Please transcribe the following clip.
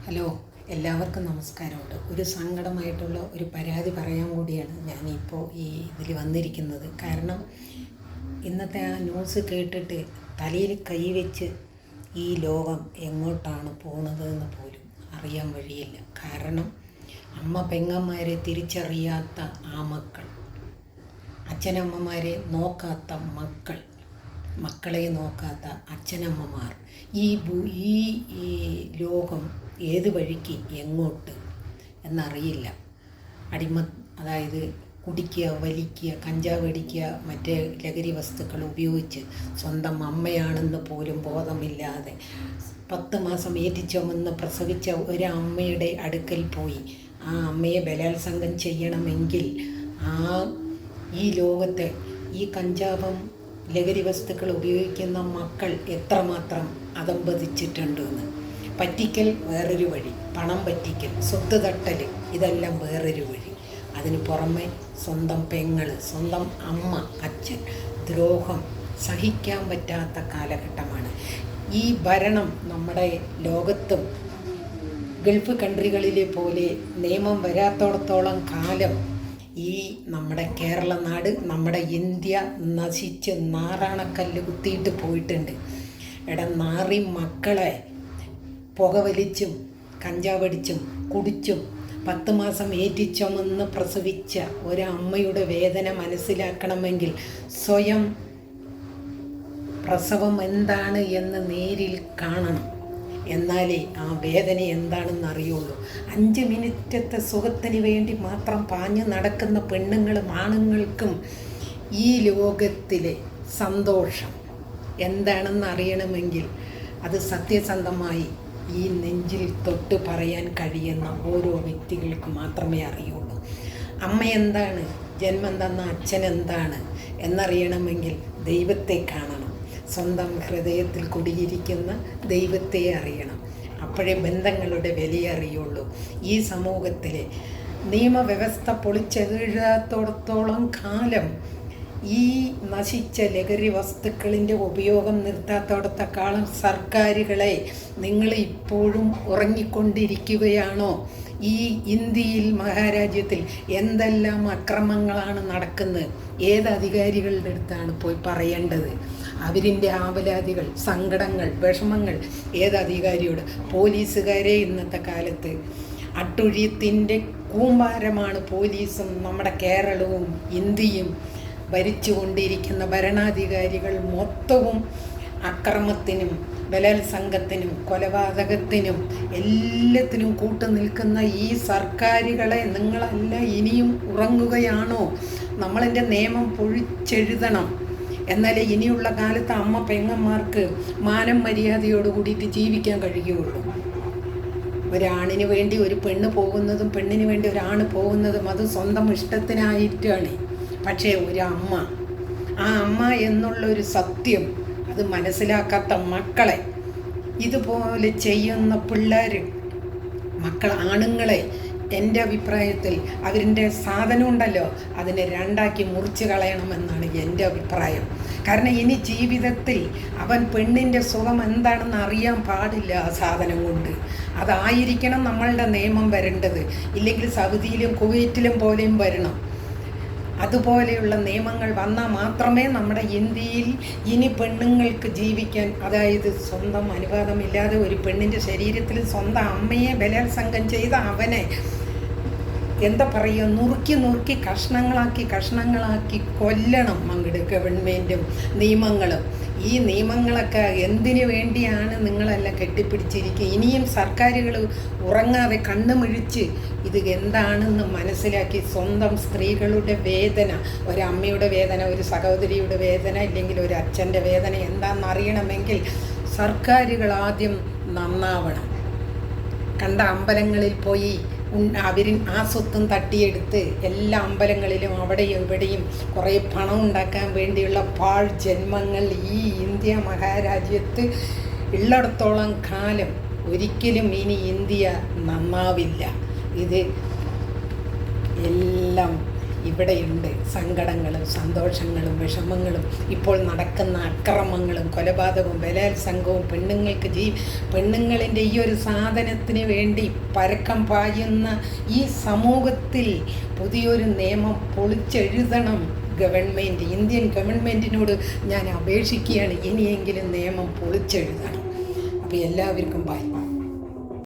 Hello, എല്ലാവർക്കും നമസ്കാരമുണ്ട്. ഒരു സങ്കടമായിട്ടുള്ള ഒരു പരാതി പറയാൻ കൂടിയാണ് ഞാനിപ്പോൾ ഇതിൽ വന്നിരിക്കുന്നത്. കാരണം ഇന്നത്തെ ആ ന്യൂസ് കേട്ടിട്ട് തലയിൽ കൈവച്ച് ഈ ലോകം എങ്ങോട്ടാണ് പോകുന്നത് എന്ന് പോലും അറിയാൻ വഴിയില്ല. കാരണം അമ്മ പെങ്ങന്മാരെ തിരിച്ചറിയാത്ത ആ മക്കൾ, അച്ഛനമ്മമാരെ നോക്കാത്ത മക്കൾ, മക്കളെ നോക്കാത്ത അച്ഛനമ്മമാർ, ഈ ലോകം ഏത് വഴിക്ക് എങ്ങോട്ട് എന്നറിയില്ല. അതായത് കുടിക്കുക, വലിക്കുക, കഞ്ചാവ് അടിക്കുക, മറ്റേ ലഹരി വസ്തുക്കൾ ഉപയോഗിച്ച് സ്വന്തം അമ്മയാണെന്ന് പോലും ബോധമില്ലാതെ 10 മാസം ഏറ്റിച്ചുമന്ന് പ്രസവിച്ച ഒരമ്മയുടെ അടുക്കൽ പോയി ആ അമ്മയെ ബലാത്സംഗം ചെയ്യണമെങ്കിൽ ഈ ലോകത്തെ ഈ കഞ്ചാവും ലഹരി വസ്തുക്കൾ ഉപയോഗിക്കുന്ന മക്കൾ എത്രമാത്രം അതമ്പതിച്ചിട്ടുണ്ടെന്ന്. പറ്റിക്കൽ വേറൊരു വഴി, പണം പറ്റിക്കൽ, സ്വത്ത് തട്ടൽ, ഇതെല്ലാം വേറൊരു വഴി. അതിന് പുറമെ സ്വന്തം പെങ്ങൾ, സ്വന്തം അമ്മ, അച്ഛൻ, ദ്രോഹം സഹിക്കാൻ പറ്റാത്ത കാലഘട്ടമാണ്. ഈ ഭരണം നമ്മുടെ ലോകത്തും ഗൾഫ് കൺട്രികളിലെ പോലെ നിയമം വരാത്തോടത്തോളം കാലം ഈ നമ്മുടെ കേരള നാട്, നമ്മുടെ ഇന്ത്യ നശിച്ച് നാറാണക്കല്ല് കുത്തിയിട്ട് പോയിട്ടുണ്ട്. നാറി മക്കളെ പുകവലിച്ചും കഞ്ചാവടിച്ചും കുടിച്ചും 10 മാസം ഏറ്റിച്ചുമന്ന് പ്രസവിച്ച ഒരമ്മയുടെ വേദന മനസ്സിലാക്കണമെങ്കിൽ സ്വയം പ്രസവം എന്താണ് എന്ന് നേരിൽ കാണണം. എന്നാലേ ആ വേദന എന്താണെന്ന് അറിയുള്ളൂ. 5 മിനിറ്റത്തെ സുഖത്തിന് വേണ്ടി മാത്രം പാഞ്ഞു നടക്കുന്ന പെണ്ണുങ്ങളും ആണുങ്ങൾക്കും ഈ ലോകത്തിലെ സന്തോഷം എന്താണെന്ന് അറിയണമെങ്കിൽ അത് സത്യസന്ധമായി ഈ നെഞ്ചിൽ തൊട്ട് പറയാൻ കഴിയുന്ന ഓരോ വ്യക്തികൾക്ക് മാത്രമേ അറിയുള്ളൂ. അമ്മ എന്താണ്, ജന്മം തന്ന അച്ഛൻ എന്താണ് എന്നറിയണമെങ്കിൽ ദൈവത്തെ കാണണം. സ്വന്തം ഹൃദയത്തിൽ കുടിയിരിക്കുന്ന ദൈവത്തെ അറിയണം. അപ്പോഴേ ബന്ധങ്ങളുടെ വിലയറിയുള്ളൂ. ഈ സമൂഹത്തിലെ നിയമവ്യവസ്ഥ പൊളിച്ചെഴുതാത്തോടത്തോളം കാലം ഈ നശിച്ച ലഹരി വസ്തുക്കളിൻ്റെ ഉപയോഗം നിർത്താത്തോടത്തോളം സർക്കാരുകളെ നിങ്ങൾ ഇപ്പോഴും ഉറങ്ങിക്കൊണ്ടിരിക്കുകയാണോ? ഈ ഇന്ത്യയിൽ മഹാരാജ്യത്തിൽ എന്തെല്ലാം അക്രമങ്ങളാണ് നടക്കുന്നത്? ഏത് അധികാരികളുടെ അടുത്താണ് പോയി പറയേണ്ടത്? അവരിൻ്റെ ആവലാതികൾ, സങ്കടങ്ങൾ, വിഷമങ്ങൾ ഏത് അധികാരിയോട്? പോലീസുകാരെ ഇന്നത്തെ കാലത്ത് അട്ടുഴിയത്തിൻ്റെ കൂമ്പാരമാണ് പോലീസും നമ്മുടെ കേരളവും ഇന്ത്യയും ഭരിച്ചുകൊണ്ടിരിക്കുന്ന ഭരണാധികാരികൾ മൊത്തവും അക്രമത്തിനും ബലാത്സംഗത്തിനും കൊലപാതകത്തിനും എല്ലാത്തിനും നിൽക്കുന്ന ഈ സർക്കാരുകളെ നിങ്ങളല്ല ഇനിയും ഉറങ്ങുകയാണോ? നമ്മളതിൻ്റെ നിയമം പൊഴിച്ചെഴുതണം. എന്നാലേ ഇനിയുള്ള കാലത്ത് അമ്മ പെങ്ങന്മാർക്ക് മാനം മര്യാദയോട് കൂടിയിട്ട് ജീവിക്കാൻ കഴിയുകയുള്ളൂ. ഒരാണിന് വേണ്ടി ഒരു പെണ്ണ് പോകുന്നതും പെണ്ണിന് വേണ്ടി ഒരാണ് പോകുന്നതും അത് സ്വന്തം ഇഷ്ടത്തിനായിട്ടാണ്. പക്ഷേ ഒരമ്മ, ആ അമ്മ എന്നുള്ളൊരു സത്യം അത് മനസ്സിലാക്കാത്ത മക്കളെ, ഇതുപോലെ ചെയ്യുന്ന പിള്ളേർ, ആണുങ്ങളെ എൻ്റെ അഭിപ്രായത്തിൽ അവരിൻ്റെ സാധനം ഉണ്ടല്ലോ അതിനെ 2ആക്കി മുറിച്ച് കളയണമെന്നാണ് എൻ്റെ അഭിപ്രായം. കാരണം ഇനി ജീവിതത്തിൽ അവൻ പെണ്ണിൻ്റെ സുഖം എന്താണെന്ന് അറിയാൻ പാടില്ല. ആ സാധനം കൊണ്ട് അതായിരിക്കണം നമ്മളുടെ നിയമം വരേണ്ടത്. ഇല്ലെങ്കിൽ സൗദിയിലും കുവൈറ്റിലും പോലെയും വരണം. അതുപോലെയുള്ള നിയമങ്ങൾ വന്നാൽ മാത്രമേ നമ്മുടെ ഇന്ത്യയിൽ ഇനി പെണ്ണുങ്ങൾക്ക് ജീവിക്കാൻ, അതായത് സ്വന്തം അനുവാദമില്ലാതെ ഒരു പെണ്ണിൻ്റെ ശരീരത്തിൽ സ്വന്തം അമ്മയെ ബലാത്സംഗം ചെയ്ത അവനെ എന്താ പറയുക, നുറുക്കി കഷ്ണങ്ങളാക്കി കൊല്ലണം അങ്ങോട്ട് ഗവൺമെൻറ്റും നിയമങ്ങളും. ഈ നിയമങ്ങളൊക്കെ എന്തിനു വേണ്ടിയാണ് നിങ്ങളെല്ലാം കെട്ടിപ്പിടിച്ചിരിക്കുക? ഇനിയും സർക്കാരുകൾ ഉറങ്ങാതെ കണ്ണുമിഴിച്ച് ഇത് എന്താണെന്ന് മനസ്സിലാക്കി സ്വന്തം സ്ത്രീകളുടെ വേദന, ഒരമ്മയുടെ വേദന, ഒരു സഹോദരിയുടെ വേദന, ഇല്ലെങ്കിൽ ഒരു അച്ഛൻ്റെ വേദന എന്താണെന്ന് അറിയണമെങ്കിൽ സർക്കാരുകൾ ആദ്യം നന്നാവണം. കണ്ട അമ്പലങ്ങളിൽ പോയി ആ സ്വത്തും തട്ടിയെടുത്ത് എല്ലാ അമ്പലങ്ങളിലും അവിടെയും ഇവിടെയും കുറേ പണം ഉണ്ടാക്കാൻ വേണ്ടിയുള്ള പാഴ് ജന്മങ്ങൾ ഈ ഇന്ത്യ മഹാരാജ്യത്ത് ഉള്ളിടത്തോളം കാലം ഒരിക്കലും ഇനി ഇന്ത്യ നന്നാവില്ല. ഇത് എല്ലാം ഇവിടെയുണ്ട്. സങ്കടങ്ങളും സന്തോഷങ്ങളും വിഷമങ്ങളും, ഇപ്പോൾ നടക്കുന്ന അക്രമങ്ങളും കൊലപാതകവും ബലാത്സംഗവും, പെണ്ണുങ്ങളിൻ്റെ ഈ ഒരു സാധനത്തിന് വേണ്ടി പരക്കം പായുന്ന ഈ സമൂഹത്തിൽ പുതിയൊരു നിയമം പൊളിച്ചെഴുതണം. ഇന്ത്യൻ ഗവൺമെൻറ്റിനോട് ഞാൻ അപേക്ഷിക്കുകയാണ്, ഇനിയെങ്കിലും നിയമം പൊളിച്ചെഴുതണം. അപ്പോൾ എല്ലാവർക്കും ബൈ.